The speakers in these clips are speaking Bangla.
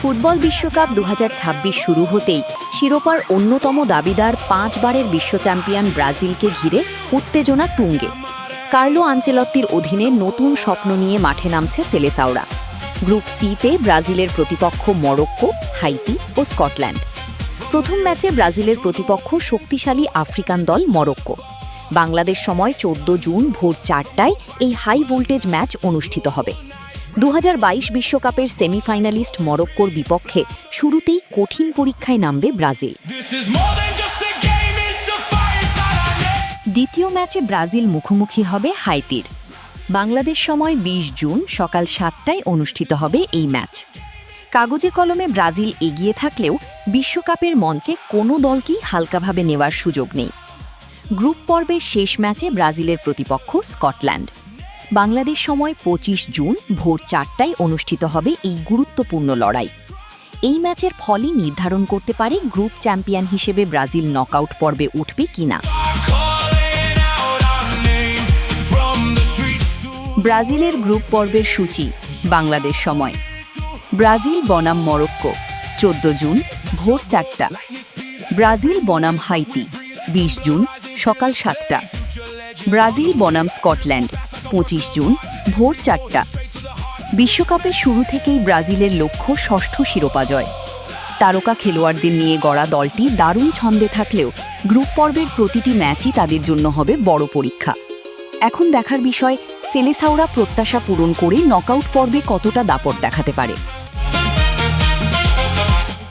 ফুটবল বিশ্বকাপ ২০২৬ শুরু হতেই শিরোপার অন্যতম দাবিদার ৫ বারের বিশ্ব চ্যাম্পিয়ন ব্রাজিলকে ঘিরে উত্তেজনা তুঙ্গে। কার্লো আনচেলত্তির অধীনে নতুন স্বপ্ন নিয়ে মাঠে নামছে সেলেসাওরা। গ্রুপ সিতে ব্রাজিলের প্রতিপক্ষ মরক্কো, হাইতি ও স্কটল্যান্ড। প্রথম ম্যাচে ব্রাজিলের প্রতিপক্ষ শক্তিশালী আফ্রিকান দল মরক্কো। বাংলাদেশ সময় ১৪ জুন ভোর ৪টায় এই হাই ভোল্টেজ ম্যাচ অনুষ্ঠিত হবে। ২০২২ বিশ্বকাপের সেমিফাইনালিস্ট মরক্কোর বিপক্ষে শুরুতেই কঠিন পরীক্ষায় নামবে ব্রাজিল। দ্বিতীয় ম্যাচে ব্রাজিল মুখোমুখি হবে হাইতির। বাংলাদেশ সময় ২০ জুন সকাল ৭টায় অনুষ্ঠিত হবে এই ম্যাচ। কাগজে কলমে ব্রাজিল এগিয়ে থাকলেও বিশ্বকাপের মঞ্চে কোনো দলকেই হালকাভাবে নেওয়ার সুযোগ নেই। গ্রুপ পর্বের শেষ ম্যাচে ব্রাজিলের প্রতিপক্ষ স্কটল্যান্ড। বাংলাদেশ সময় ২৫ জুন ভোর ৪টায় অনুষ্ঠিত হবে এই গুরুত্বপূর্ণ লড়াই। এই ম্যাচের ফলই নির্ধারণ করতে পারে গ্রুপ চ্যাম্পিয়ন হিসেবে ব্রাজিল নকআউট পর্বে উঠবে কিনা। ব্রাজিলের গ্রুপ পর্বের সূচি বাংলাদেশ সময়: ব্রাজিল বনাম মরক্কো ১৪ জুন ভোর ৪টা, ব্রাজিল বনাম হাইতি ২০ জুন সকাল ৭টা, ব্রাজিল বনাম স্কটল্যান্ড ২৫ জুন ভোর ৪টা। বিশ্বকাপের শুরু থেকেই ব্রাজিলের লক্ষ্য ষষ্ঠ শিরোপা জয়। তারকা খেলোয়াড়দের নিয়ে গড়া দলটি দারুণ ছন্দে থাকলেও গ্রুপ পর্বের প্রতিটি ম্যাচই তাদের জন্য হবে বড় পরীক্ষা। এখন দেখার বিষয় সেলেসাওরা প্রত্যাশা পূরণ করে নকআউট পর্বে কতটা দাপট দেখাতে পারে।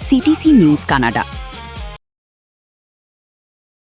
CTC news Canada.